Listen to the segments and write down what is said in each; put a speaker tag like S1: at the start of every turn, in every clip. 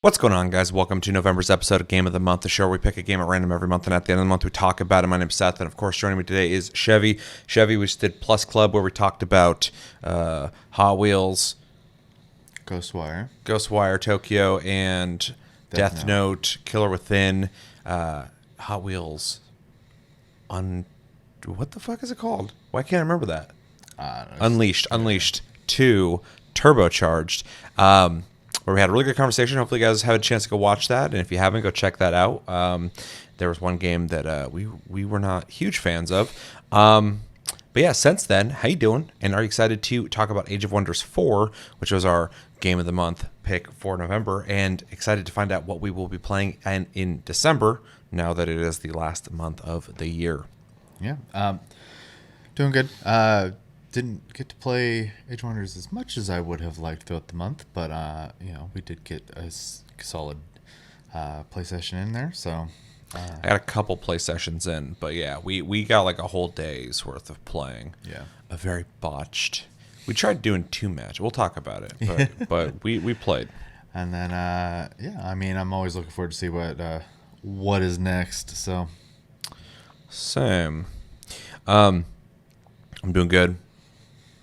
S1: What's going on, guys? Welcome to November's episode of Game of the Month, the show where we pick a game at random every month, and at the end of the month we talk about it. My name's Seth, and of course joining me today is Chevy. Chevy, we just did Plus Club where we talked about Hot Wheels, Ghostwire Tokyo, and Death Note, Killer Within, Hot Wheels what the fuck is it called? Why can't I remember that? Unleashed 2 Turbocharged. Where we had a really good conversation. Hopefully you guys have a chance to go watch that, and if you haven't, go check that out. There was one game that we were not huge fans of. But yeah, since then, how you doing? And are you excited to talk about Age of Wonders 4, which was our Game of the Month pick for November, and excited to find out what we will be playing in December, now that it is the last month of the year.
S2: Yeah, doing good. Didn't get to play Age of Wonders as much as I would have liked throughout the month, but we did get a solid play session in there. So
S1: I got a couple play sessions in, but yeah, we got like a whole day's worth of playing.
S2: Yeah,
S1: a very botched. We tried doing 2 match. We'll talk about it, but we played.
S2: And then I'm always looking forward to see what is next. So
S1: same. I'm doing good.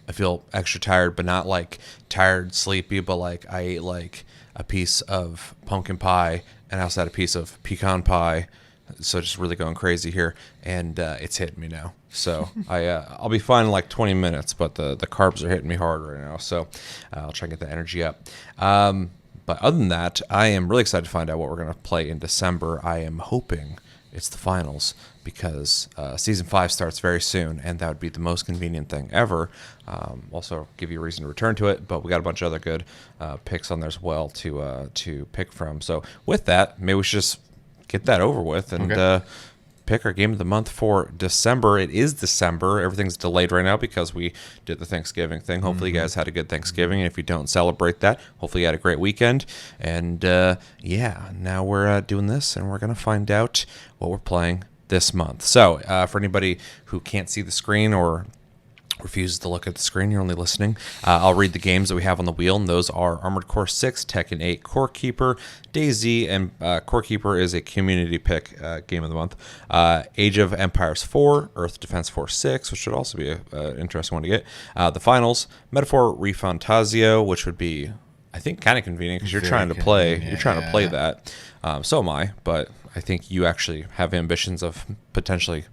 S1: I feel extra tired, but not like tired, sleepy, but like I ate like a piece of pumpkin pie and I also had a piece of pecan pie. So just really going crazy here, and it's hitting me now. So I'll be fine in like 20 minutes, but the carbs are hitting me hard right now. So I'll try and get the energy up. But other than that, I am really excited to find out what we're going to play in December. I am hoping it's the finals, because Season 5 starts very soon, and that would be the most convenient thing ever. Also give you a reason to return to it, but we got a bunch of other good picks on there as well to pick from. So with that, maybe we should just get that over with and pick our Game of the Month for December. It is December. Everything's delayed right now because we did the Thanksgiving thing. Hopefully you guys had a good Thanksgiving, and if you don't celebrate that, hopefully you had a great weekend. And now we're doing this, and we're going to find out what we're playing this month. So for anybody who can't see the screen or refuses to look at the screen, you're only listening, I'll read the games that we have on the wheel, and those are Armored Core 6, Tekken 8, Core Keeper, DayZ, and Core Keeper is a community pick game of the month. Age of Empires 4, Earth Defense Force 6, which should also be an interesting one to get. The finals, Metaphor Refantasio, which would be, I think, kind of convenient because you're trying to play that. So am I, but I think you actually have ambitions of potentially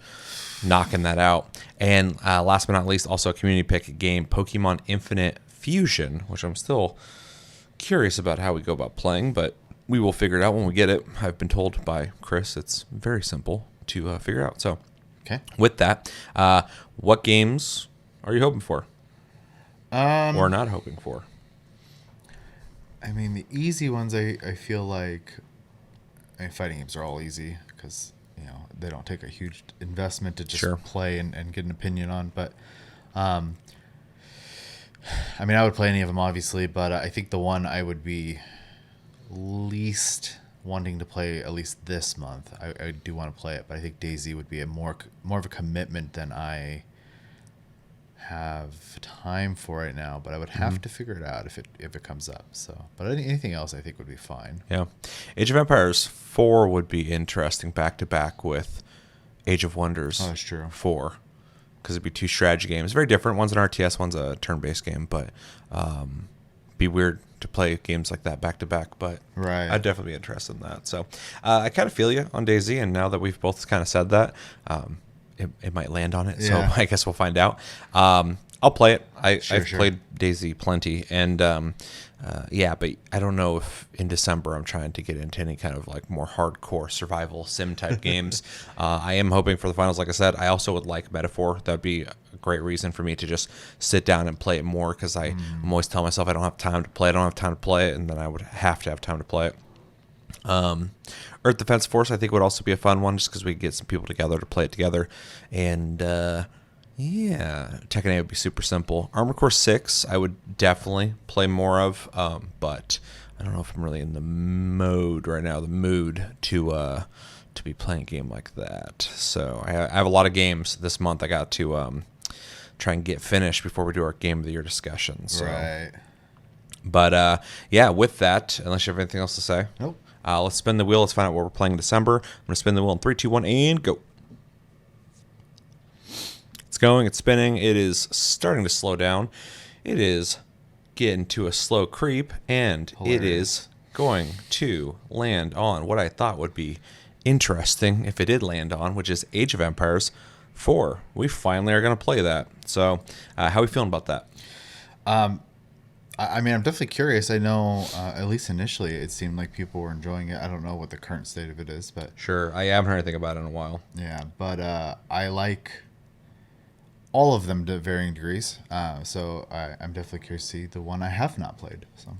S1: knocking that out. And last but not least, also a community pick game, Pokemon Infinite Fusion, which I'm still curious about how we go about playing, but we will figure it out when we get it. I've been told by Chris it's very simple to figure out. So with that, what games are you hoping for? Or not hoping for?
S2: I mean, the easy ones, I feel like, fighting games are all easy because they don't take a huge investment to just play and get an opinion on. But I would play any of them, obviously, but I think the one I would be least wanting to play, at least this month, I do want to play it, but I think DayZ would be a more of a commitment than I have time for right now, but I would have to figure it out if it comes up. So, but anything else I think would be fine.
S1: Yeah, Age of Empires 4 would be interesting back to back with Age of Wonders.
S2: Oh, that's true.
S1: 4, because it'd be 2 strategy games, very different. One's an RTS, one's a turn-based game, but be weird to play games like that back to back. But I'd definitely be interested in that. So I kind of feel you on DayZ, and now that we've both kind of said that, it might land on it, so I guess we'll find out. I'll play it. I've played DayZ plenty, and but I don't know if in December I'm trying to get into any kind of like more hardcore survival sim type games. I am hoping for the finals, like I said. I also would like Metaphor. That would be a great reason for me to just sit down and play it more, because I'm always telling myself I don't have time to play it, and then I would have to have time to play it. Earth Defense Force I think would also be a fun one, just because we could get some people together to play it together. And Tekken 8 would be super simple. Armored Core 6 I would definitely play more of, but I don't know if I'm really in the mood to be playing a game like that. So I have a lot of games this month I got to try and get finished before we do our Game of the Year discussion. So.
S2: Right.
S1: But yeah, with that, unless you have anything else to say,
S2: Nope.
S1: let's spin the wheel. Let's find out what we're playing in December. I'm going to spin the wheel in 3, 2, 1, and go. It's going. It's spinning. It is starting to slow down. It is getting to a slow creep, and it
S2: Hilarious.
S1: is going to land on what I thought would be interesting if it did land on, which is Age of Empires 4. We finally are going to play that. So, how are we feeling about that?
S2: I mean, I'm definitely curious. I know, at least initially, it seemed like people were enjoying it. I don't know what the current state of it is, but
S1: Sure. I haven't heard anything about it in a while.
S2: yeah. But I like all of them to varying degrees. So I'm definitely curious to see the one I have not played. So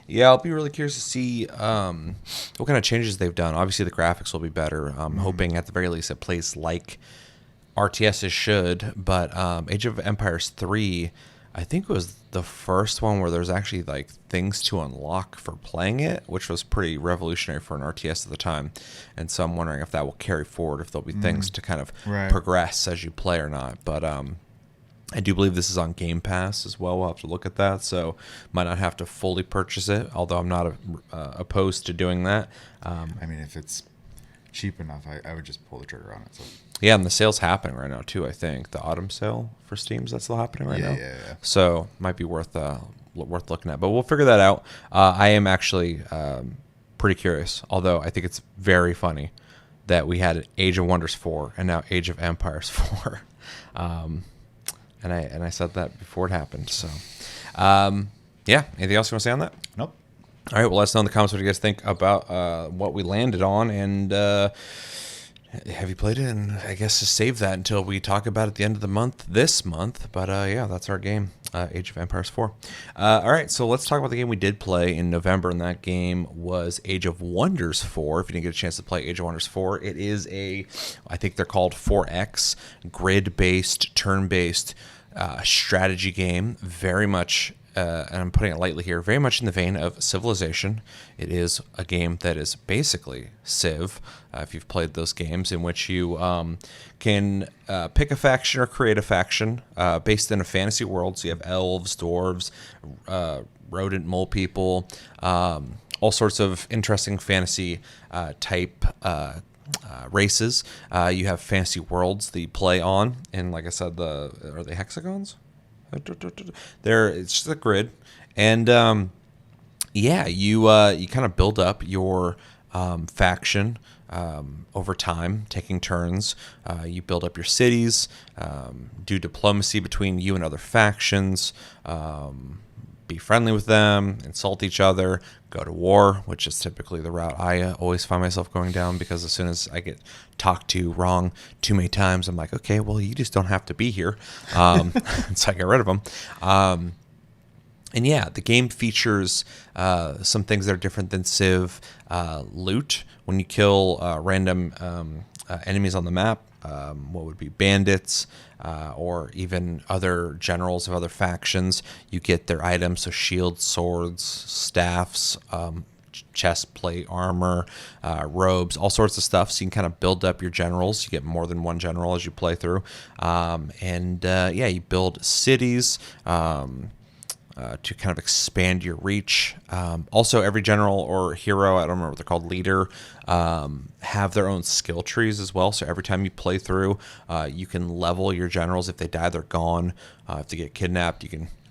S1: Yeah, I'll be really curious to see what kind of changes they've done. Obviously, the graphics will be better. I'm hoping at the very least it plays like RTSs should. But Age of Empires 3, I think was the first one where there's actually like things to unlock for playing it, which was pretty revolutionary for an RTS at the time. And so I'm wondering if that will carry forward, if there'll be things to kind of
S2: Right.
S1: progress as you play or not. But I do believe this is on Game Pass as well. We'll have to look at that. So might not have to fully purchase it, although I'm not opposed to doing that.
S2: I mean, if it's cheap enough, I would just pull the trigger on it. So
S1: Yeah, and the sale's happening right now too. I think the autumn sale for Steam's that's still happening right now.
S2: Yeah.
S1: So might be worth looking at. But we'll figure that out. I am actually pretty curious. Although I think it's very funny that we had Age of Wonders 4 and now Age of Empires 4. And I said that before it happened. So yeah. Anything else you want to say on that?
S2: Nope.
S1: All right. Well, let us know in the comments what you guys think about what we landed on, and have you played it? And I guess just save that until we talk about it at the end of the month, this month. But yeah, that's our game, Age of Empires 4. All right, so let's talk about the game we did play in November, and that game was Age of Wonders 4. If you didn't get a chance to play Age of Wonders 4, it is I think they're called 4X, grid-based, turn-based strategy game, very much and I'm putting it lightly here, very much in the vein of Civilization. It is a game that is basically Civ, if you've played those games, in which you can pick a faction or create a faction based in a fantasy world. So you have elves, dwarves, rodent mole people, all sorts of interesting fantasy type races. You have fantasy worlds that you play on, and like I said, are they hexagons? It's just a grid, and yeah, you kind of build up your faction over time, taking turns. You build up your cities, do diplomacy between you and other factions, be friendly with them, insult each other, go to war, which is typically the route I always find myself going down, because as soon as I get talked to wrong too many times, I'm like, okay, well, you just don't have to be here. So I get rid of them. And yeah, the game features some things that are different than Civ. Loot, when you kill random enemies on the map, what would be bandits, or even other generals of other factions, you get their items, so shields, swords, staffs, chest plate, armor, robes, all sorts of stuff. So you can kind of build up your generals. You get more than one general as you play through. Yeah, you build cities to kind of expand your reach. Also, every general or hero, I don't remember what they're called, leader, have their own skill trees as well. So every time you play through, you can level your generals. If they die, they're gone. If they get kidnapped,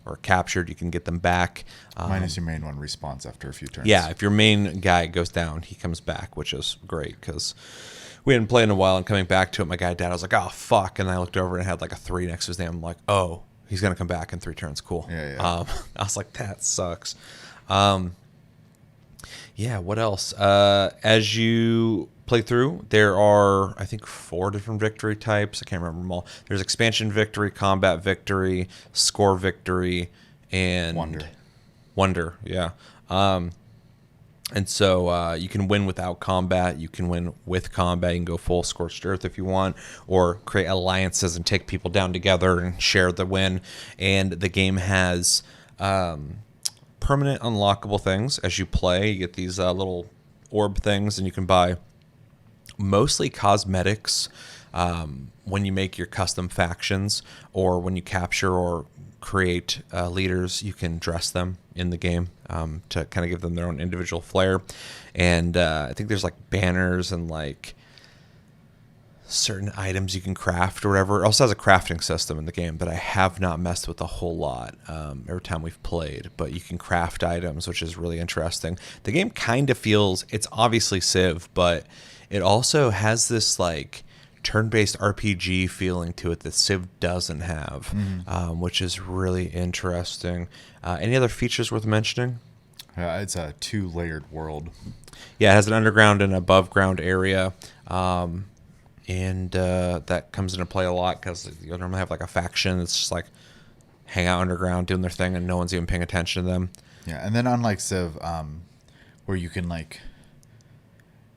S1: or captured, you can get them back.
S2: Minus your main one respawns after a few turns.
S1: Yeah, if your main guy goes down, he comes back, which is great, because we hadn't played in a while, and coming back to it, my guy died. I was like, oh, fuck. And I looked over and it had like a 3 next to his name. I'm like, oh, he's going to come back in 3 turns. Cool.
S2: Yeah.
S1: I was like, that sucks. Yeah, what else? As you play through, there are, I think, 4 different victory types. I can't remember them all. There's expansion victory, combat victory, score victory, and Wonder, yeah. And so you can win without combat. You can win with combat. You can go full scorched earth if you want, or create alliances and take people down together and share the win. And the game has permanent unlockable things as you play. You get these little orb things, and you can buy mostly cosmetics, when you make your custom factions, or when you capture or create leaders, you can dress them in the game to kind of give them their own individual flair. And I think there's like banners and like certain items you can craft or whatever. It also has a crafting system in the game that I have not messed with a whole lot every time we've played, but you can craft items, which is really interesting. The game kind of feels, it's obviously Civ, but it also has this like turn-based RPG feeling to it that Civ doesn't have, which is really interesting. Any other features worth mentioning?
S2: It's a 2-layered world.
S1: Yeah, it has an underground and above ground area. And that comes into play a lot because you'll normally have like a faction that's just like hang out underground doing their thing and no one's even paying attention to them.
S2: Yeah, and then unlike Civ, where you can like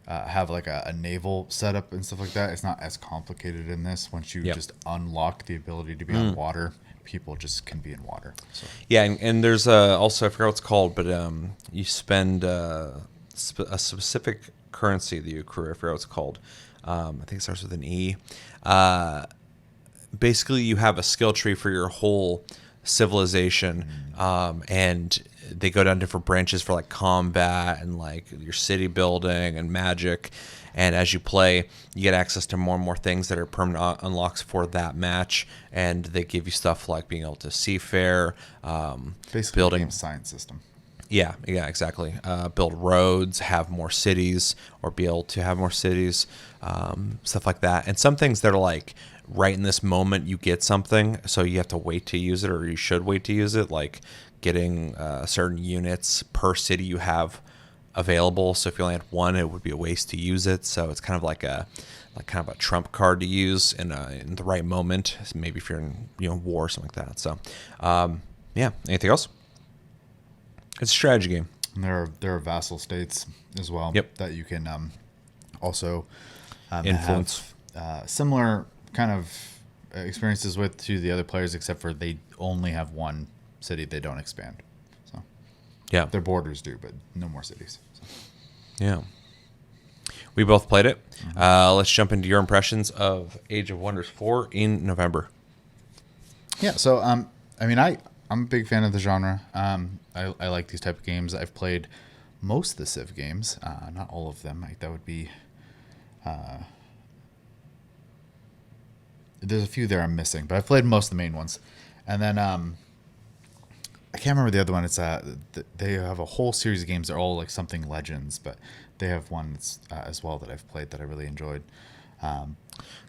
S2: have like a naval setup and stuff like that, it's not as complicated in this. Once you just unlock the ability to be on water, people just can be in water. So.
S1: Yeah, and there's also, I forgot what it's called, but you spend a specific currency that you accrue. I forgot what it's called. I think it starts with an E. Basically, you have a skill tree for your whole civilization, and they go down different branches for like combat and like your city building and magic. And as you play, you get access to more and more things that are permanent unlocks for that match, and they give you stuff like being able to seafare,
S2: basically
S1: building
S2: a game science system.
S1: Yeah, exactly. Build roads, have more cities, or be able to have more cities, stuff like that. And some things that are like right in this moment you get something, so you have to wait to use it, or you should wait to use it, like getting certain units per city you have available. So if you only had one, it would be a waste to use it. So it's kind of like a trump card to use in the right moment. Maybe if you're in war or something like that. So yeah, anything else? It's a strategy game.
S2: And there are vassal states as well that you can also
S1: influence.
S2: Have similar kind of experiences with to the other players, except for they only have one city. They don't expand. So
S1: yeah,
S2: their borders do, but no more cities. So.
S1: Yeah. We both played it. Let's jump into your impressions of Age of Wonders 4 in November.
S2: Yeah, so I mean, I'm a big fan of the genre. I like these type of games. I've played most of the Civ games, not all of them. That would be. There's a few there I'm missing, but I've played most of the main ones. And then I can't remember the other one. It's they have a whole series of games. They're all like something Legends, but they have one that's as well that I've played that I really enjoyed.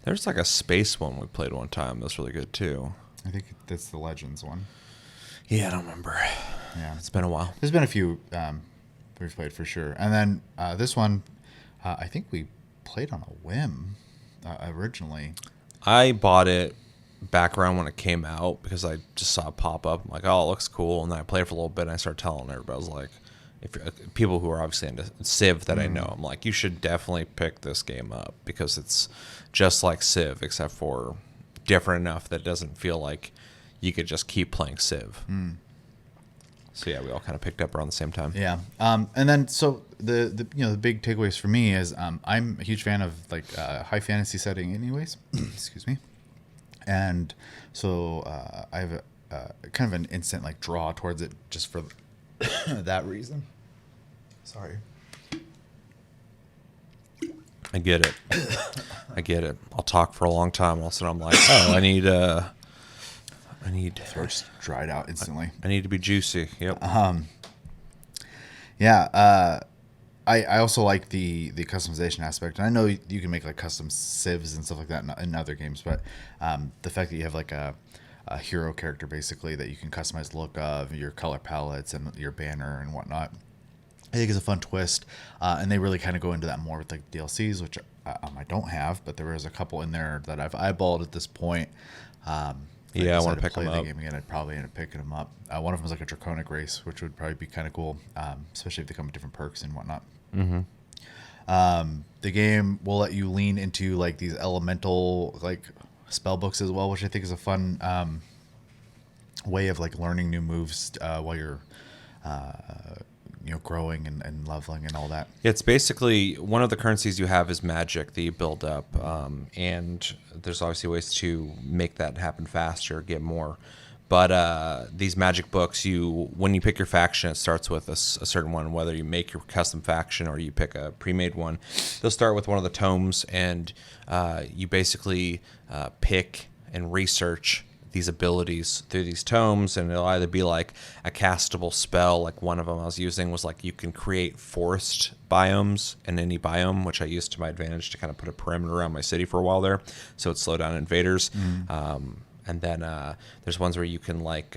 S1: There's like a space one we played one time. That's really good too.
S2: I think that's the Legends one.
S1: Yeah, I don't remember.
S2: Yeah,
S1: it's been a while.
S2: There's been a few we've played for sure, and then this one, I think we played on a whim originally.
S1: I bought it back around when it came out because I just saw it pop up. I'm like, oh, it looks cool, and then I played it for a little bit, and I started telling everybody, I was like, if people who are obviously into Civ that I know, I'm like, you should definitely pick this game up because it's just like Civ, except for different enough that it doesn't feel like you could just keep playing Civ. So yeah, we all kind of picked up around the same time.
S2: Yeah, and then so the the big takeaways for me is I'm a huge fan of like high fantasy setting, anyways. Excuse me, and so I have a kind of an instant like draw towards it just for that reason. Sorry.
S1: I get it. I get it. I'll talk for a long time. All of a sudden, I'm like, oh, I need
S2: Throat just dried out instantly.
S1: I need to be juicy. Yep.
S2: Yeah. I also like the customization aspect, and I know you can make like custom civs and stuff like that in other games, but the fact that you have like a hero character basically that you can customize the look of, your color palettes and your banner and whatnot, I think is a fun twist, and they really kind of go into that more with like DLCs, which I don't have, but there is a couple in there that I've eyeballed at this point.
S1: Yeah, I want to pick them up.
S2: The game again, I'd probably end up picking them up. One of them is like a draconic race, which would probably be kind of cool, especially if they come with different perks and whatnot. The game will let you lean into like these elemental like spell books as well, which I think is a fun way of like learning new moves while you're growing and leveling and all that.
S1: It's basically one of the currencies you have is magic that you build up, and there's obviously ways to make that happen faster, get more. But these magic books, when you pick your faction, it starts with a certain one. Whether you make your custom faction or you pick a pre-made one, they'll start with one of the tomes, and you basically pick and research these abilities through these tomes, and it'll either be like a castable spell. Like one of them I was using was like you can create forest biomes in any biome, which I used to my advantage to kind of put a perimeter around my city for a while there, so it slowed down invaders. And then there's ones where you can like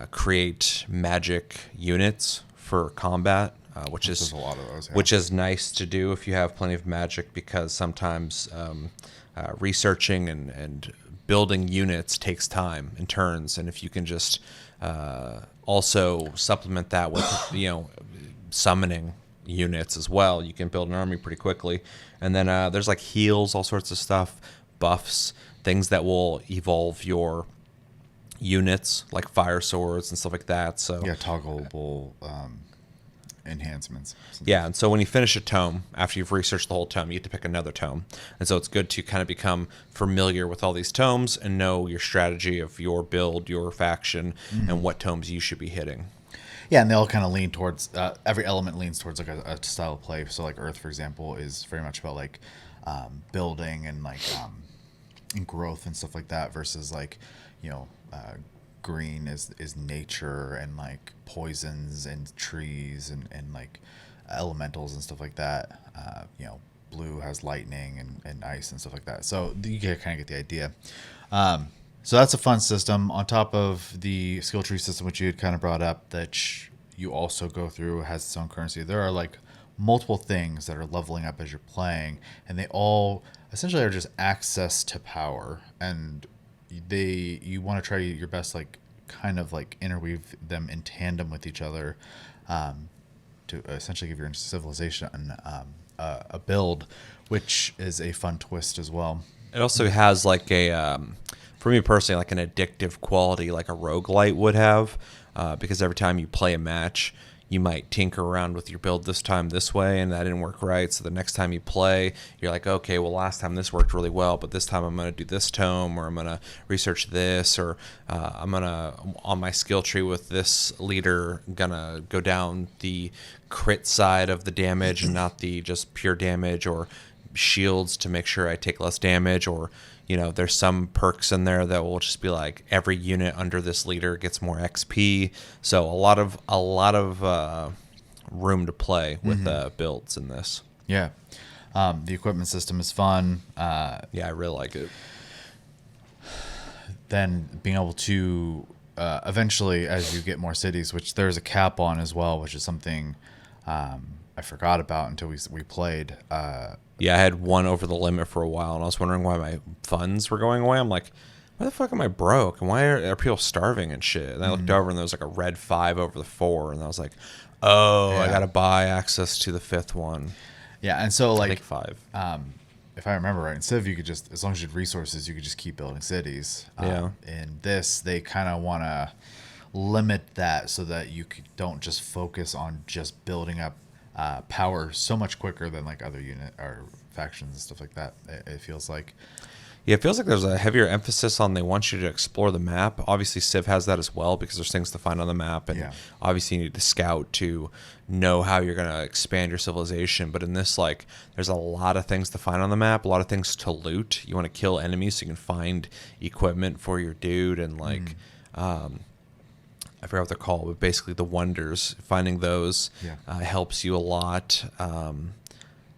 S1: create magic units for combat, which
S2: There's
S1: is
S2: a lot of those. Yeah.
S1: which is nice to do if you have plenty of magic, because sometimes researching and building units takes time and turns, and if you can just also supplement that with summoning units as well, you can build an army pretty quickly. And then there's like heals, all sorts of stuff, buffs, things that will evolve your units, like fire swords and stuff like that. So
S2: yeah, toggleable enhancements.
S1: yeah, and so when you finish a tome, after you've researched the whole tome, you get to pick another tome. And so it's good to kind of become familiar with all these tomes and know your strategy of your build, your faction, and what tomes you should be hitting.
S2: Yeah, and they all kind of lean towards every element leans towards like a style of play. So like Earth, for example, is very much about like building and like and growth and stuff like that, versus like green is nature and like poisons and trees and like elementals and stuff like that. Blue has lightning and ice and stuff like that. So you kind of get the idea. So that's a fun system on top of the skill tree system, which you had kind of brought up, that you also go through, has its own currency. There are like multiple things that are leveling up as you're playing, and they all essentially are just access to power, and you want to try your best, like kind of like interweave them in tandem with each other, to essentially give your civilization a build, which is a fun twist as well.
S1: It also has like for me personally, like an addictive quality, like a roguelite would have, because every time you play a match, you might tinker around with your build this time this way, and that didn't work right. So the next time you play, you're like, okay, well, last time this worked really well, but this time I'm going to do this tome, or I'm going to research this, or I'm going to, on my skill tree with this leader, going to go down the crit side of the damage and not the just pure damage, or shields to make sure I take less damage, or there's some perks in there that will just be like every unit under this leader gets more XP. So a lot of room to play with builds in this.
S2: Yeah. The equipment system is fun.
S1: Yeah, I really like it.
S2: Then being able to eventually, as you get more cities, which there's a cap on as well, which is something I forgot about until we played.
S1: Yeah, I had one over the limit for a while, and I was wondering why my funds were going away. I'm like, why the fuck am I broke? And why are people starving and shit? And I looked over, and there was like a red 5 over the 4, and I was like, oh, yeah. I got to buy access to the 5th one.
S2: Yeah, and so like
S1: 5.
S2: If I remember right, instead of you could just, as long as you had resources, you could just keep building cities.
S1: Yeah.
S2: In this, they kind of want to limit that so that you don't just focus on just building up power so much quicker than like other unit or factions and stuff like that. It feels like.
S1: Yeah, it feels like there's a heavier emphasis on they want you to explore the map. Obviously, Civ has that as well, because there's things to find on the map, and obviously you need to scout to know how you're going to expand your civilization. But in this, like, there's a lot of things to find on the map, a lot of things to loot. You want to kill enemies so you can find equipment for your dude, and like, I forgot what they're called, but basically the wonders. Finding those helps you a lot.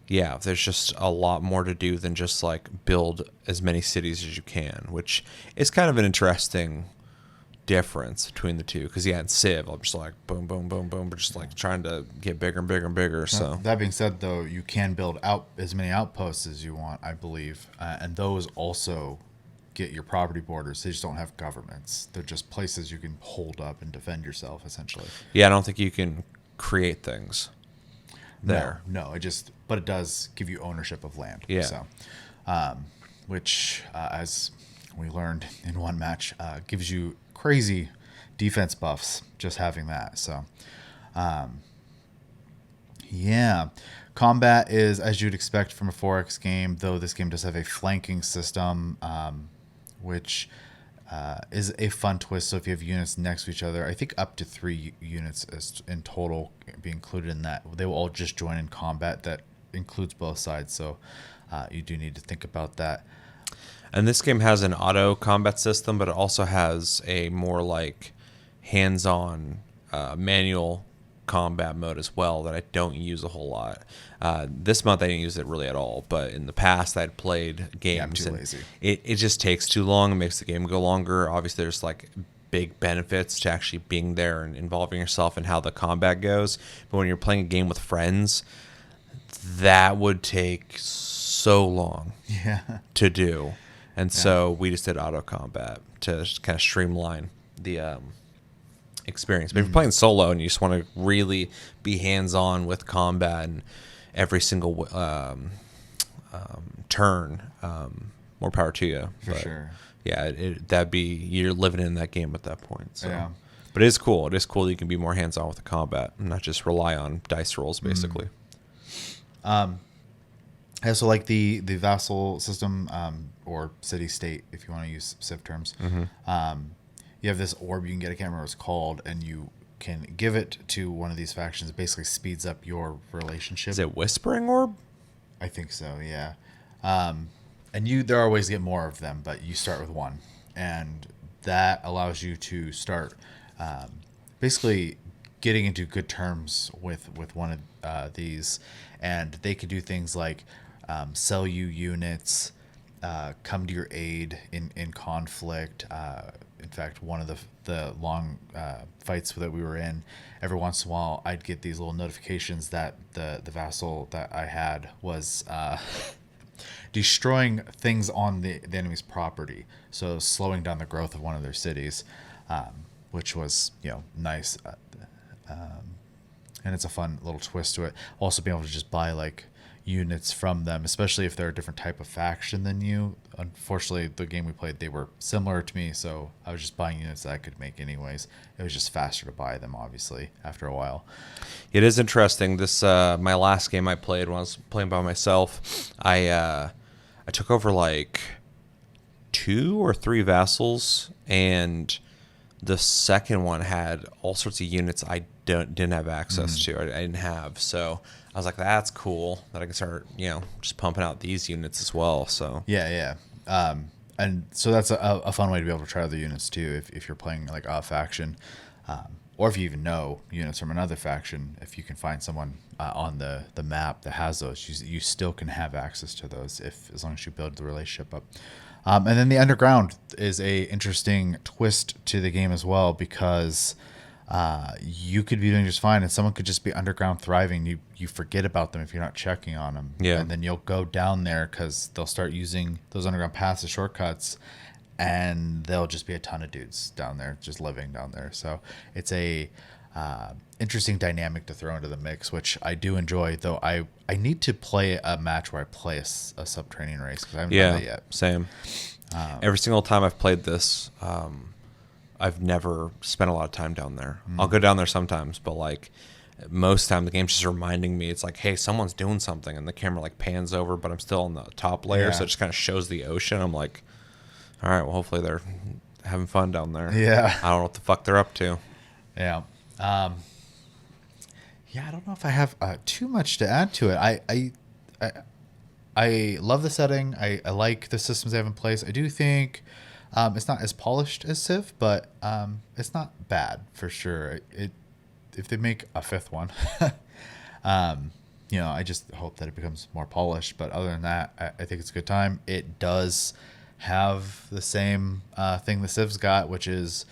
S1: Yeah, there's just a lot more to do than just like build as many cities as you can, which is kind of an interesting difference between the two. Because in Civ, I'm just like boom, boom, boom, boom, but just like trying to get bigger and bigger and bigger. So
S2: that being said, though, you can build out as many outposts as you want, I believe, and those also get your property borders. They just don't have governments. They're just places you can hold up and defend yourself, essentially.
S1: Yeah, I don't think you can create things there.
S2: No, but it does give you ownership of land.
S1: Yeah.
S2: So, which, as we learned in one match, gives you crazy defense buffs just having that. So, Yeah. Combat is as you'd expect from a 4X game, though this game does have a flanking system, which is a fun twist. So if you have units next to each other, I think up to 3 units in total be included in that. They will all just join in combat. That includes both sides. So you do need to think about that.
S1: And this game has an auto combat system, but it also has a more like hands-on manual combat mode as well that I don't use a whole lot. This month I didn't use it really at all, but in the past I'd played games.
S2: I'm too
S1: and
S2: lazy.
S1: It just takes too long. It makes the game go longer. Obviously, there's like big benefits to actually being there and involving yourself in how the combat goes. But when you're playing a game with friends, that would take so long
S2: Yeah.
S1: to do. And so we just did auto combat to kind of streamline the experience. But if you're playing solo and you just want to really be hands-on with combat and every single turn, more power to you.
S2: For sure.
S1: Yeah, that'd be, you're living in that game at that point. So.
S2: Yeah.
S1: But it is cool. It is cool that you can be more hands-on with the combat and not just rely on dice rolls, basically.
S2: Yeah, so like the vassal system, or city state, if you want to use Civ terms, you have this orb you can get. I can't remember what it's called, and you can give it to one of these factions. It basically speeds up your relationship.
S1: Is it Whispering Orb?
S2: I think so, yeah. And there are ways to get more of them, but you start with one, and that allows you to start basically getting into good terms with one of these, and they could do things like sell you units, come to your aid in conflict. In fact, one of the long fights that we were in, every once in a while, I'd get these little notifications that the vassal that I had was destroying things on the enemy's property, so slowing down the growth of one of their cities, which was nice. And it's a fun little twist to it. Also being able to just buy like units from them, especially if they're a different type of faction than you. Unfortunately, the game we played, they were similar to me, so I was just buying units that I could make anyways. It was just faster to buy them, obviously, after a while.
S1: It is interesting. This my last game I played when I was playing by myself, I took over like 2 or 3 vassals, and the second one had all sorts of units I didn't have access to. I didn't have, so I was like, that's cool that I can start, just pumping out these units as well. So
S2: yeah. And so that's a fun way to be able to try other units too, if you're playing like a faction, or if you even know units from another faction. If you can find someone on the map that has those, you still can have access to those as long as you build the relationship up. And then the underground is a interesting twist to the game as well, because you could be doing just fine and someone could just be underground thriving. You forget about them if you're not checking on them.
S1: Yeah.
S2: And then you'll go down there because they'll start using those underground paths as shortcuts, and there'll just be a ton of dudes down there just living down there. So it's a interesting dynamic to throw into the mix, which I do enjoy, though I need to play a match where I play a subterranean race, because I haven't done that yet.
S1: Same. Every single time I've played this, I've never spent a lot of time down there. I'll go down there sometimes, but like most of the time the game's just reminding me, it's like, hey, someone's doing something, and the camera like pans over, but I'm still on the top layer, so it just kind of shows the ocean. I'm like, all right, well, hopefully they're having fun down there.
S2: Yeah.
S1: I don't know what the fuck they're up to.
S2: Yeah. I don't know if I have too much to add to it. I love the setting. I like the systems they have in place. I do think it's not as polished as Civ, but it's not bad for sure. If they make a 5th one, I just hope that it becomes more polished. But other than that, I think it's a good time. It does have the same thing the Civ's got, which is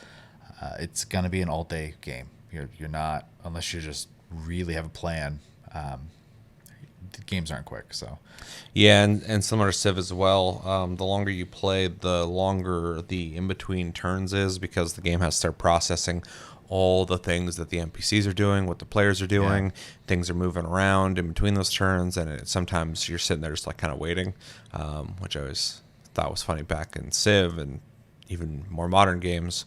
S2: it's gonna be an all-day game. You're not, unless you just really have a plan. The games aren't quick, so
S1: yeah, and similar to Civ as well. The longer you play, the longer the in between turns is, because the game has to start processing all the things that the NPCs are doing, what the players are doing. Things are moving around in between those turns, and sometimes you're sitting there just like kind of waiting, which I always thought was funny back in Civ, and even more modern games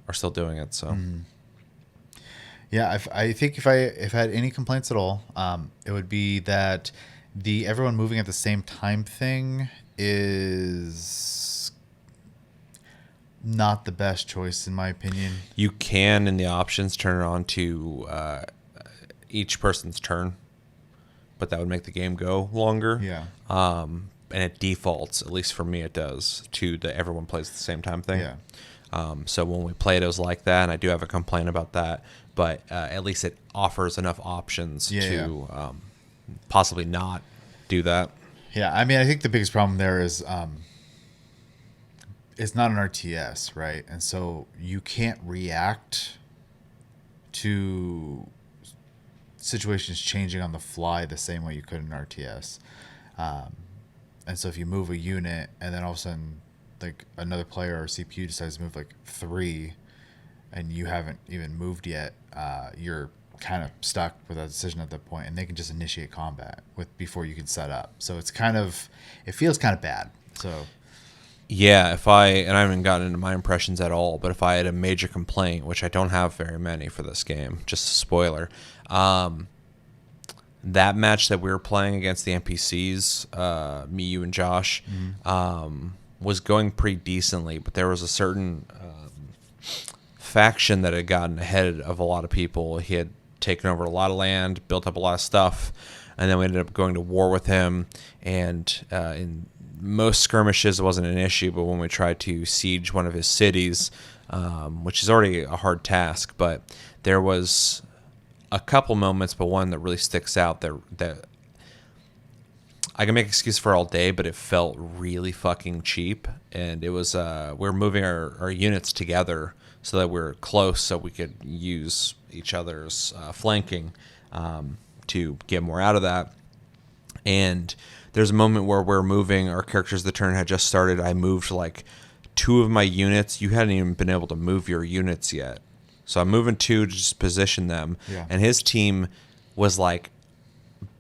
S1: are still doing it. So.
S2: Yeah, I think if I had any complaints at all, it would be that the everyone moving at the same time thing is not the best choice in my opinion.
S1: You can in the options turn it on to each person's turn, but that would make the game go longer.
S2: Yeah.
S1: And it defaults, at least for me, it does to the everyone plays at the same time thing.
S2: Yeah.
S1: So when we played, it was like that, and I do have a complaint about that. But at least it offers enough options to possibly not do that.
S2: Yeah, I mean, I think the biggest problem there is it's not an RTS, right? And so you can't react to situations changing on the fly the same way you could in RTS. And so if you move a unit and then all of a sudden like another player or CPU decides to move like 3 and you haven't even moved yet, you're kind of stuck with that decision at that point, and they can just initiate combat before you can set up. So it feels kind of bad. So
S1: Yeah, and I haven't gotten into my impressions at all, but if I had a major complaint, which I don't have very many for this game, just a spoiler, that match that we were playing against the NPCs, me, you, and Josh, was going pretty decently, but there was a certain faction that had gotten ahead of a lot of people. He had taken over a lot of land, built up a lot of stuff, and then we ended up going to war with him, and in most skirmishes it wasn't an issue, but when we tried to siege one of his cities, which is already a hard task, but there was a couple moments, but one that really sticks out that I can make excuse for all day, but it felt really fucking cheap. And it was we're moving our units together so that we're close, so we could use each other's flanking to get more out of that. And there's a moment where we're moving, our characters, the turn had just started. I moved like 2 of my units. You hadn't even been able to move your units yet. So I'm moving 2 to just position them.
S2: Yeah.
S1: And his team was like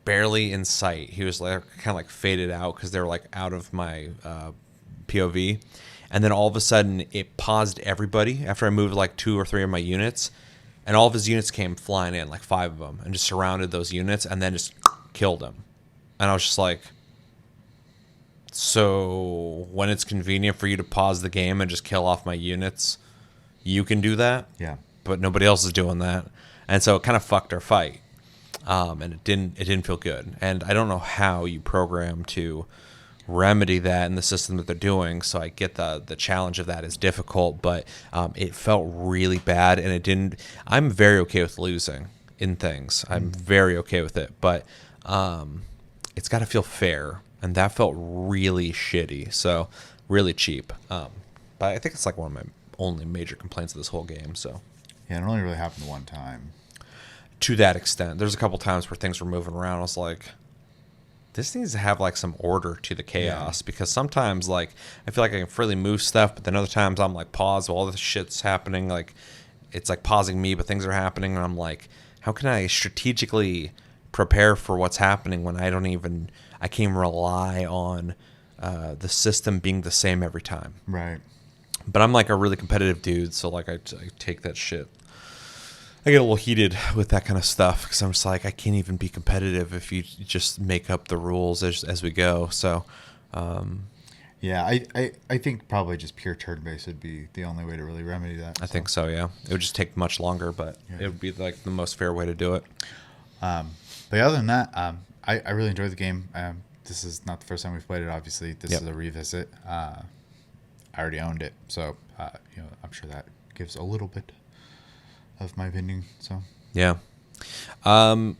S1: barely in sight. He was like kind of like faded out because they were like out of my POV. And then all of a sudden it paused everybody after I moved like 2 or 3 of my units. And all of his units came flying in, like 5 of them, and just surrounded those units and then just killed them. And I was just like, so when it's convenient for you to pause the game and just kill off my units, you can do that?
S2: yeah.
S1: But nobody else is doing that. And so it kind of fucked our fight. And it didn't feel good. And I don't know how you program to remedy that in the system that they're doing. So I get the challenge of that is difficult, but it felt really bad, and I'm very okay with losing in things. I'm very okay with it, but it's got to feel fair, and that felt really shitty. So really cheap. But I think it's like one of my only major complaints of this whole game. So
S2: Yeah, it only really happened one time.
S1: to that extent, there's a couple times where things were moving around. I was like, this needs to have like some order to the chaos, because sometimes like I feel like I can freely move stuff, but then other times I'm like paused while all this shit's happening. Like it's like pausing me, but things are happening, and I'm like, how can I strategically prepare for what's happening when I can't even rely on the system being the same every time.
S2: Right.
S1: But I'm like a really competitive dude, so like I take that shit. I get a little heated with that kind of stuff because I'm just like, I can't even be competitive if you just make up the rules as we go. So,
S2: Yeah, I think probably just pure turn-based would be the only way to really remedy that.
S1: I think so, yeah. It would just take much longer, but it would be like the most fair way to do it.
S2: But other than that, I really enjoyed the game. This is not the first time we've played it, obviously. This is a revisit. I already owned it, so I'm sure that gives a little bit of my opinion. So
S1: Yeah. I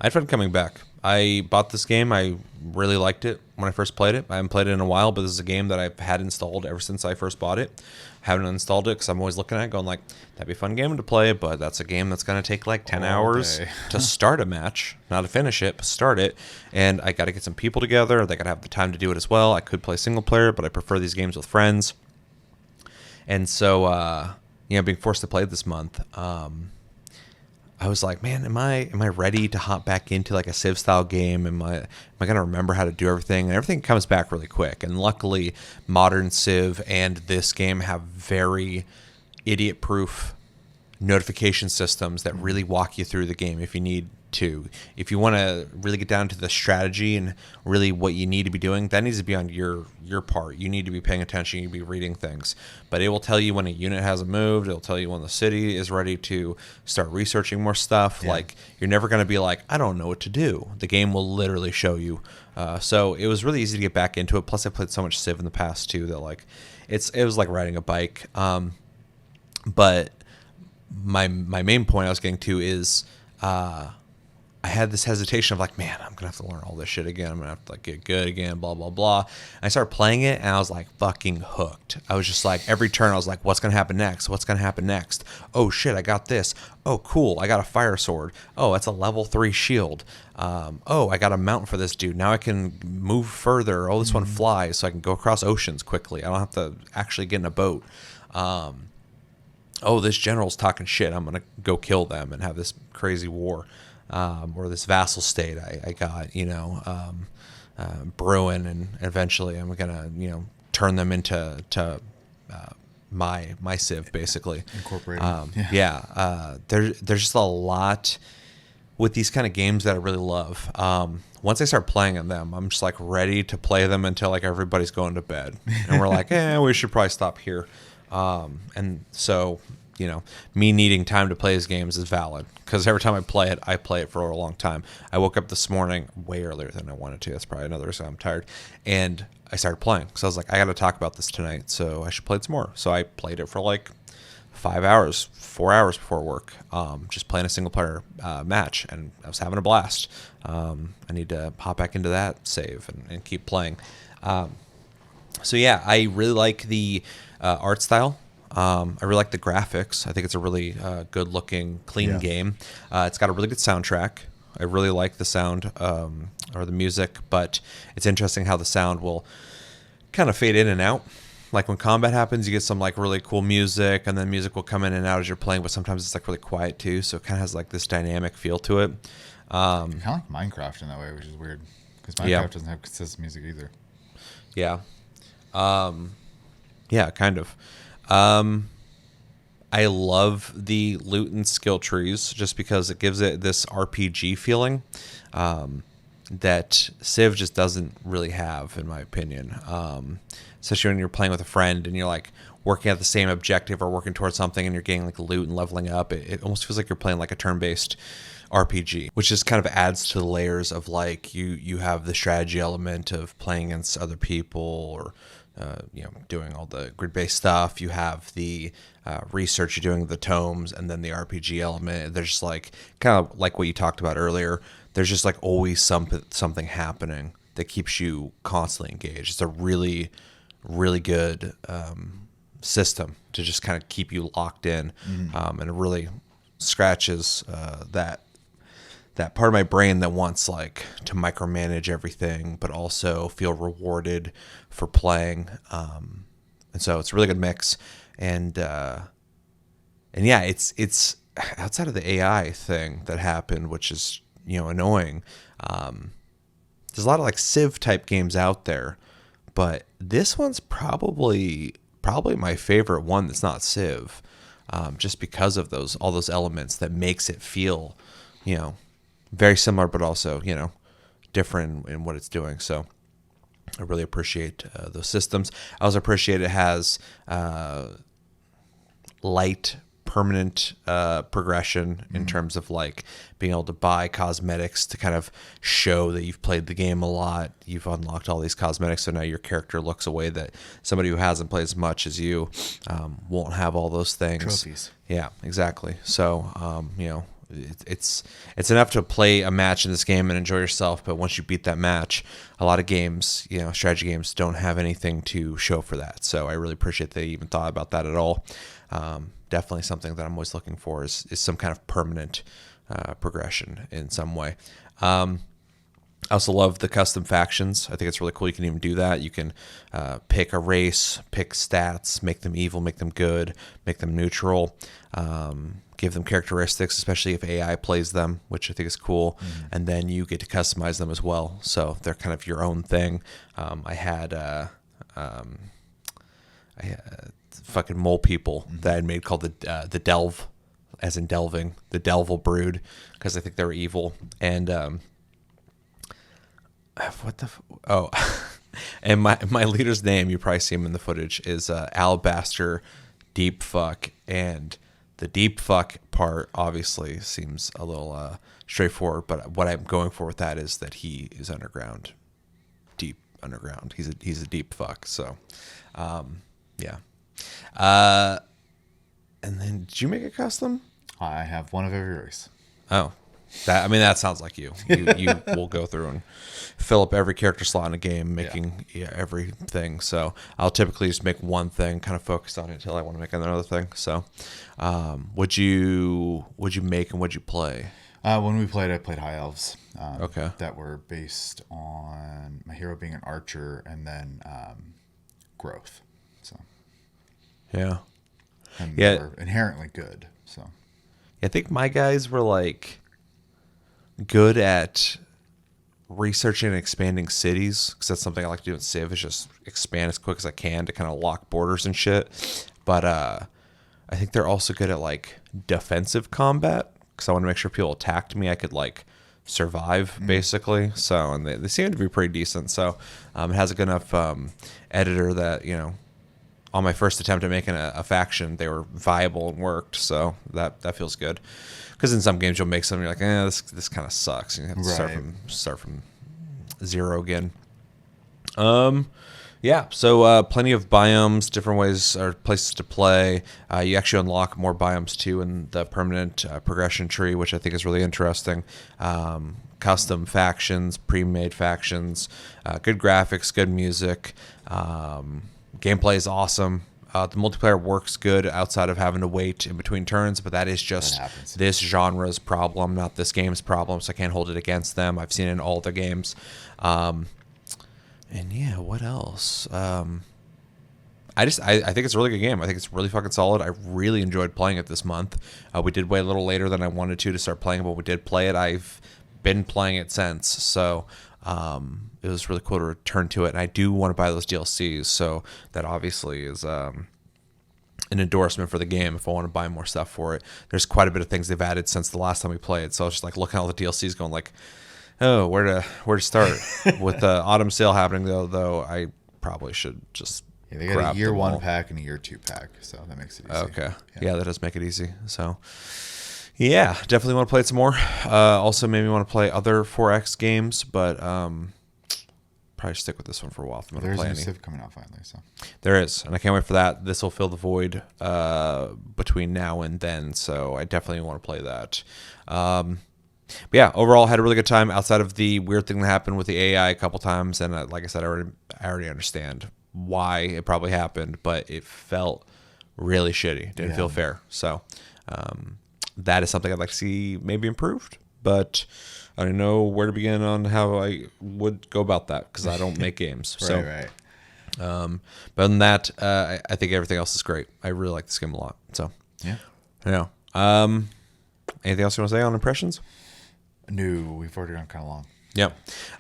S1: had fun coming back. I bought this game. I really liked it when I first played it. I haven't played it in a while, but this is a game that I've had installed ever since I first bought it. Haven't installed it because I'm always looking at it going like, that'd be a fun game to play, but that's a game that's going to take like 10 hours to start a match. Not to finish it, but start it. And I got to get some people together. They got to have the time to do it as well. I could play single player, but I prefer these games with friends. And so, being forced to play this month, I was like, man, am I ready to hop back into like a Civ style game? Am I gonna remember how to do everything? And everything comes back really quick. And luckily, modern Civ and this game have very idiot proof notification systems that really walk you through the game if you need to. If you want to really get down to the strategy and really what you need to be doing, that needs to be on your part. You need to be paying attention. You need to be reading things. But it will tell you when a unit hasn't moved. It'll tell you when the city is ready to start researching more stuff.
S2: Yeah.
S1: Like, you're never going to be like, I don't know what to do. The game will literally show you. So it was really easy to get back into it. Plus, I played so much Civ in the past too that like it was like riding a bike. But my main point I was getting to is I had this hesitation of like, man, I'm gonna have to learn all this shit again. I'm gonna have to like get good again, blah blah blah. And I started playing it, and I was like fucking hooked. I was just like, every turn I was like, what's gonna happen next? What's gonna happen next? Oh shit, I got this. Oh cool, I got a fire sword. Oh, that's a level 3 shield. Oh, I got a mount for this dude. Now I can move further. Oh, this one flies, so I can go across oceans quickly. I don't have to actually get in a boat. Oh, this general's talking shit. I'm gonna go kill them and have this crazy war. Or this vassal state I got, brewing, and eventually I'm gonna, turn them into my Civ basically.
S2: Incorporated.
S1: There's just a lot with these kind of games that I really love. Once I start playing them, I'm just like ready to play them until like everybody's going to bed, and we're like, we should probably stop here. And so, me needing time to play these games is valid, because every time I play it for a long time. I woke up this morning way earlier than I wanted to. That's probably another reason I'm tired. And I started playing. So I was like, I got to talk about this tonight, so I should play it some more. So I played it for like 4 hours before work, just playing a single player match, and I was having a blast. I need to hop back into that save and keep playing. So yeah, I really like the art style. I really like the graphics. I think it's a really good looking, clean game. It's got a really good soundtrack. I really like the sound or the music, but it's interesting how the sound will kind of fade in and out. Like when combat happens, you get some like really cool music, and then music will come in and out as you're playing, but sometimes it's like really quiet too. So it kind of has like this dynamic feel to it.
S2: Kind of like Minecraft in that way, which is weird, because Minecraft doesn't have consistent music either.
S1: Yeah. Kind of. I love the loot and skill trees just because it gives it this RPG feeling that Civ just doesn't really have, in my opinion. Especially when you're playing with a friend and you're like working at the same objective or working towards something, and you're getting like loot and leveling up. It almost feels like you're playing like a turn-based RPG, which just kind of adds to the layers of like you have the strategy element of playing against other people, or doing all the grid-based stuff. You have the research, you're doing the tomes, and then the RPG element. There's just like kind of like what you talked about earlier. There's just like always something happening that keeps you constantly engaged. It's a really, really good system to just kind of keep you locked in, and it really scratches that part of my brain that wants like to micromanage everything, but also feel rewarded for playing. And so it's a really good mix. And yeah, it's outside of the AI thing that happened, which is, annoying. There's a lot of like Civ type games out there, but this one's probably my favorite one that's not Civ, just because of all those elements that makes it feel, very similar, but also, different in what it's doing. So I really appreciate those systems. I also appreciate it has light, permanent progression in terms of like being able to buy cosmetics to kind of show that you've played the game a lot. You've unlocked all these cosmetics, so now your character looks a way that somebody who hasn't played as much as you won't have all those things.
S2: Trophies.
S1: Yeah, exactly. So, it's enough to play a match in this game and enjoy yourself, but once you beat that match, a lot of games, strategy games, don't have anything to show for that. So I really appreciate they even thought about that at all. Definitely something that I'm always looking for is some kind of permanent progression in some way. I also love the custom factions. I think it's really cool. You can even do that. You can pick a race, pick stats, make them evil, make them good, make them neutral, give them characteristics, especially if AI plays them, which I think is cool. And then you get to customize them as well. So they're kind of your own thing. I had fucking mole people that I made called the Delve as in delving, the Delval brood, because I think they were evil. And oh, and my leader's name, you probably see him in the footage, is Alabaster Deep Fuck, and the deep fuck part obviously seems a little straightforward, but what I'm going for with that is that he is underground, deep underground. He's a deep fuck. So, yeah. And then did you make a custom?
S2: I have one of every race.
S1: Oh, that sounds like you. You will go through and fill up every character slot in a game, making everything. So I'll typically just make one thing, kind of focus on it until I want to make another thing. So, what'd you make and what'd you play?
S2: When we played, I played High Elves.
S1: Okay.
S2: That were based on my hero being an archer and then growth. So
S1: Yeah.
S2: and
S1: Yeah.
S2: they're inherently good. So
S1: I think my guys were like good at researching and expanding cities, because that's something I like to do in Civ, is just expand as quick as I can to kind of lock borders and shit. But I think they're also good at like defensive combat, because I want to make sure people attacked me, I could like survive basically. So, and they seem to be pretty decent. So it has a good enough editor that, you know, on my first attempt at making a faction, they were viable and worked. So that feels good. Because in some games you'll make something, you're like, this kind of sucks. And you have to start from zero again. Yeah, so plenty of biomes, different ways or places to play. You actually unlock more biomes too in the permanent progression tree, which I think is really interesting. Custom factions, pre-made factions, good graphics, good music. Gameplay is awesome. The multiplayer works good outside of having to wait in between turns, but that is just this genre's problem, not this game's problem, so I can't hold it against them. I've seen it in all the games. And yeah, what else? I think it's a really good game. I think it's really fucking solid. I really enjoyed playing it this month. We did wait a little later than I wanted to start playing it, but we did play it. I've been playing it since, so it was really cool to return to it. And I do want to buy those DLCs, so that obviously is an endorsement for the game if I want to buy more stuff for it. There's quite a bit of things they've added since the last time we played, so I was just like looking at all the DLCs going like, oh, where to start? With the autumn sale happening though I probably should just
S2: yeah, they got a year one pack and a year two pack, so that makes it easy.
S1: Okay, yeah, that does make it easy. So yeah, definitely want to play it some more. Also maybe want to play other 4X games, but probably stick with this one for a while.
S2: There's a new Civ coming out finally, so
S1: there is, and I can't wait for that. This will fill the void between now and then, so I definitely want to play that. But yeah, overall had a really good time outside of the weird thing that happened with the AI a couple times, and like I said, I already understand why it probably happened, but it felt really shitty. Didn't feel fair. So that is something I'd like to see maybe improved, but I don't know where to begin on how I would go about that, because I don't make games. So,
S2: right.
S1: But other than that, I think everything else is great. I really like this game a lot. So yeah. Anything else you want to say on impressions?
S2: No, we've already gone kind of long.
S1: Yeah.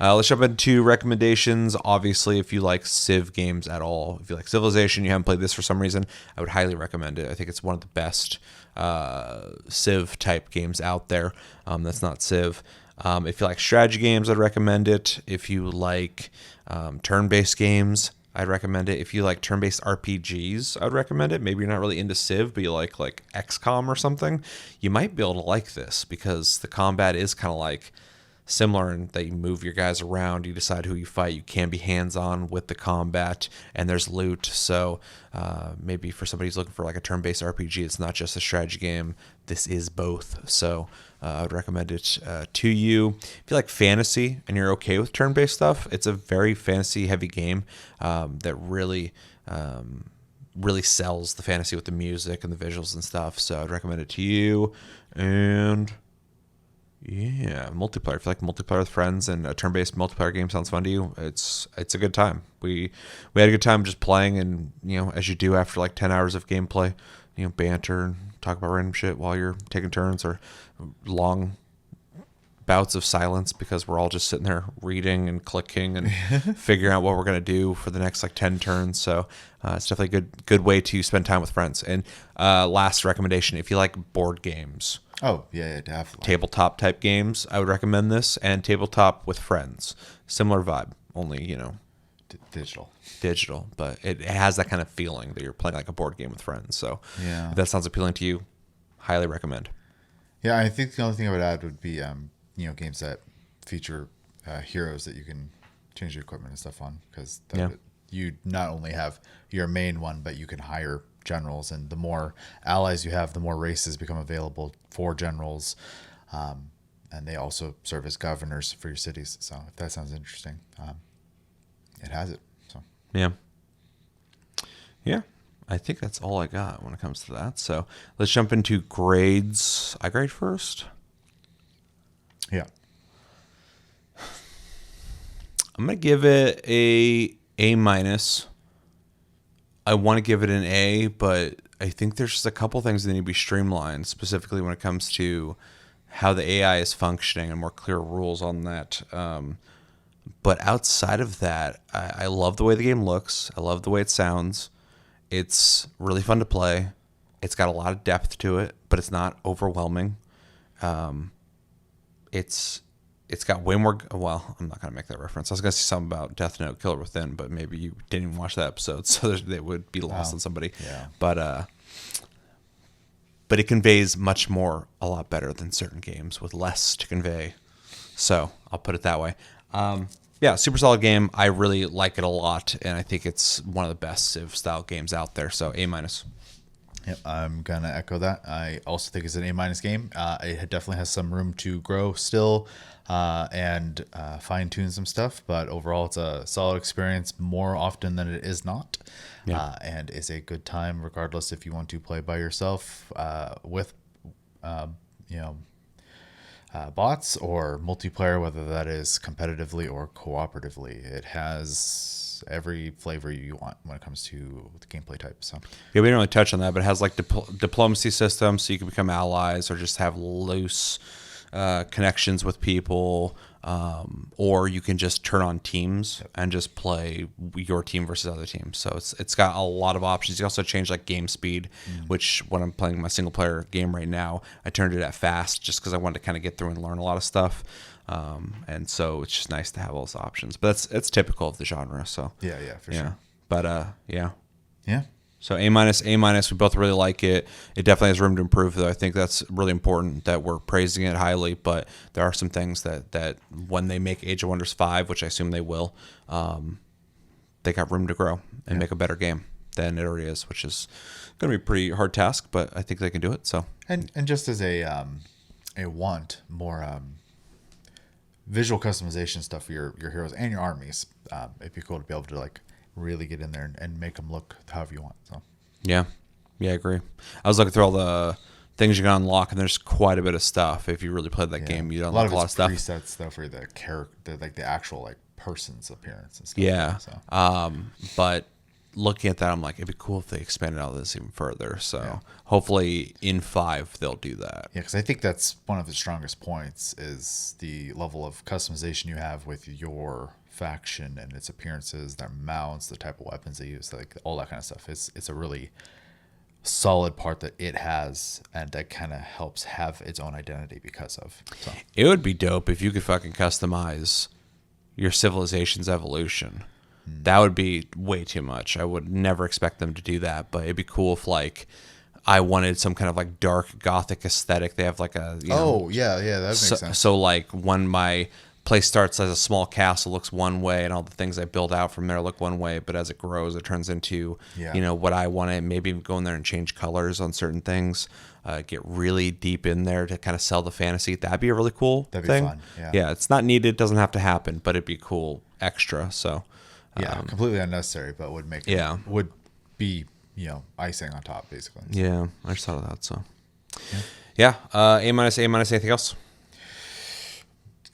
S1: Let's jump into recommendations. Obviously, if you like Civ games at all, if you like Civilization, you haven't played this for some reason, I would highly recommend it. I think it's one of the best Civ type games out there. That's not Civ. If you like strategy games, I'd recommend it. If you like turn-based games, I'd recommend it. If you like turn-based RPGs, I'd recommend it. Maybe you're not really into Civ, but you like XCOM or something. You might be able to like this, because the combat is kind of like similar in that you move your guys around, you decide who you fight, you can be hands-on with the combat, and there's loot. So maybe for somebody who's looking for like a turn-based RPG, it's not just a strategy game. This is both. So I would recommend it to you. If you like fantasy and you're okay with turn-based stuff, it's a very fantasy-heavy game that really sells the fantasy with the music and the visuals and stuff. So I'd recommend it to you. And yeah, multiplayer. If you like multiplayer with friends and a turn-based multiplayer game sounds fun to you, it's a good time. We had a good time just playing, and as you do after like 10 hours of gameplay, banter and talk about random shit while you're taking turns, or long bouts of silence because we're all just sitting there reading and clicking and figuring out what we're going to do for the next like 10 turns. So it's definitely a good way to spend time with friends. And last recommendation, if you like board games,
S2: Oh, yeah, definitely.
S1: tabletop type games, I would recommend this. And tabletop with friends, similar vibe, only,
S2: Digital.
S1: but it has that kind of feeling that you're playing like a board game with friends. So
S2: Yeah.
S1: if that sounds appealing to you, highly recommend.
S2: Yeah, I think the only thing I would add would be, games that feature heroes that you can change your equipment and stuff on, because you not only have your main one, but you can hire generals, and the more allies you have, the more races become available for generals, and they also serve as governors for your cities. So if that sounds interesting, it has it. So
S1: Yeah. I think that's all I got when it comes to that. So let's jump into grades. I grade first.
S2: yeah,
S1: I'm going to give it A minus. I want to give it an A, but I think there's just a couple things that need to be streamlined, specifically when it comes to how the AI is functioning and more clear rules on that. But outside of that, I love the way the game looks. I love the way it sounds. It's really fun to play. It's got a lot of depth to it, but it's not overwhelming. It's got way more. Well, I'm not gonna make that reference. I was gonna say something about Death Note, Killer Within, but maybe you didn't even watch that episode, so they would be lost on somebody.
S2: Yeah.
S1: But it conveys much more, a lot better than certain games with less to convey. So I'll put it that way. Yeah, super solid game. I really like it a lot, and I think it's one of the best Civ style games out there. So A minus.
S2: Yep, I'm gonna echo that. I also think it's an A- game. It definitely has some room to grow still, and fine tune some stuff. But overall, it's a solid experience more often than it is not, and is a good time regardless if you want to play by yourself with, bots or multiplayer, whether that is competitively or cooperatively. It has every flavor you want when it comes to the gameplay type. So
S1: Yeah, we didn't really touch on that, but it has like diplomacy systems, so you can become allies or just have loose connections with people, or you can just turn on teams and just play your team versus other teams. So it's got a lot of options. You also change like game speed, which when I'm playing my single player game right now, I turned it at fast just because I wanted to kind of get through and learn a lot of stuff. And so it's just nice to have all those options. But it's typical of the genre. So
S2: yeah, for sure.
S1: But yeah. So A minus. We both really like it. It definitely has room to improve, though. I think that's really important that we're praising it highly. But there are some things that when they make Age of Wonders 5, which I assume they will, they got room to grow and make a better game than it already is, which is going to be a pretty hard task. But I think they can do it. So
S2: And just as a want more visual customization stuff for your heroes and your armies, it'd be cool to be able to like really get in there and make them look however you want. So
S1: yeah, I agree. I was looking through all the things you can unlock, and there's quite a bit of stuff. If you really played that game, you'd unlock a lot of stuff.
S2: Presets though for the character, like the actual like person's appearance and stuff.
S1: Yeah.
S2: So.
S1: But looking at that, I'm like, it'd be cool if they expanded out this even further. So hopefully in 5 they'll do that.
S2: Yeah, because I think that's one of the strongest points is the level of customization you have with your faction and its appearances, their mounts, the type of weapons they use, like all that kind of stuff. It's a really solid part that it has, and that kind of helps have its own identity because of. So.
S1: It would be dope if you could fucking customize your civilization's evolution. That would be way too much. I would never expect them to do that, but it'd be cool if like I wanted some kind of like dark gothic aesthetic. They have like a
S2: yeah, that makes sense.
S1: So like when my place starts as a small castle, looks one way, and all the things I build out from there look one way, but as it grows, it turns into what I want to maybe go in there and change colors on certain things. Get really deep in there to kind of sell the fantasy. That'd be a really cool thing.
S2: That'd be fun.
S1: Yeah, it's not needed. It doesn't have to happen, but it'd be cool extra. So
S2: completely unnecessary, but would make it would be icing on top basically.
S1: Yeah, I just thought of that. So A minus. Anything else?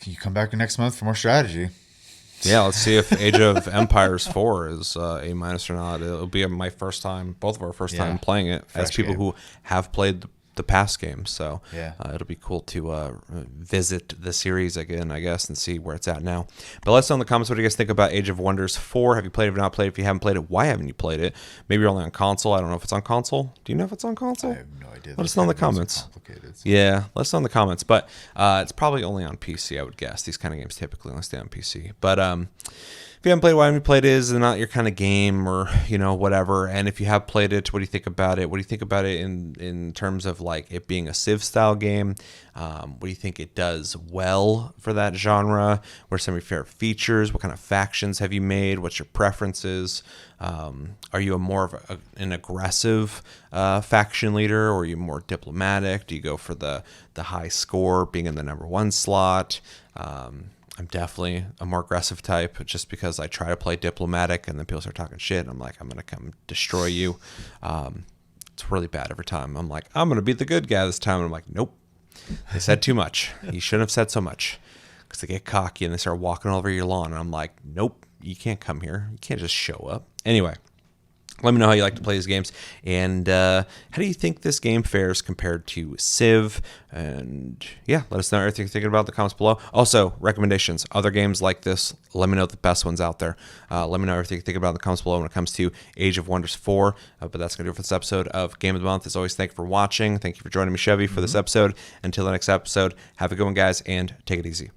S2: Can you come back next month for more strategy?
S1: Yeah, let's see if Age of Empires 4 is A minus or not. It'll be my first time, both of our first time playing it as people who have played the past games. So
S2: Yeah.
S1: it'll be cool to visit the series again, I guess, and see where it's at now. But let us know in the comments what do you guys think about Age of Wonders 4. Have you played it? Have you not played it? If you haven't played it, why haven't you played it? Maybe you're only on console. I don't know if it's on console. Do you know if it's on console?
S2: I have no idea.
S1: Let us know in the comments.
S2: Complicated, so.
S1: Yeah, let us know in the comments. But it's probably only on PC, I would guess. These kind of games typically only stay on PC. But if you haven't played, why haven't you played it? Is it not your kind of game, or whatever? And if you have played it, what do you think about it? What do you think about it in terms of like it being a Civ style game? What do you think it does well for that genre? What are some of your favorite features? What kind of factions have you made? What's your preferences? Are you more of an aggressive faction leader, or are you more diplomatic? Do you go for the high score, being in the number 1 slot? I'm definitely a more aggressive type, just because I try to play diplomatic and then people start talking shit and I'm like, I'm going to come destroy you. It's really bad every time. I'm like, I'm going to be the good guy this time. And I'm like, nope, they said too much. You shouldn't have said so much, because they get cocky and they start walking over your lawn. And I'm like, nope, you can't come here. You can't just show up. Anyway, let me know how you like to play these games, and how do you think this game fares compared to Civ? And yeah, let us know everything you're thinking about in the comments below. Also, recommendations, other games like this. Let me know the best ones out there. Let me know everything you're thinking about in the comments below when it comes to Age of Wonders 4. But that's going to do it for this episode of Game of the Month. As always, thank you for watching. Thank you for joining me, Chevy, for this episode. Until the next episode, have a good one, guys, and take it easy.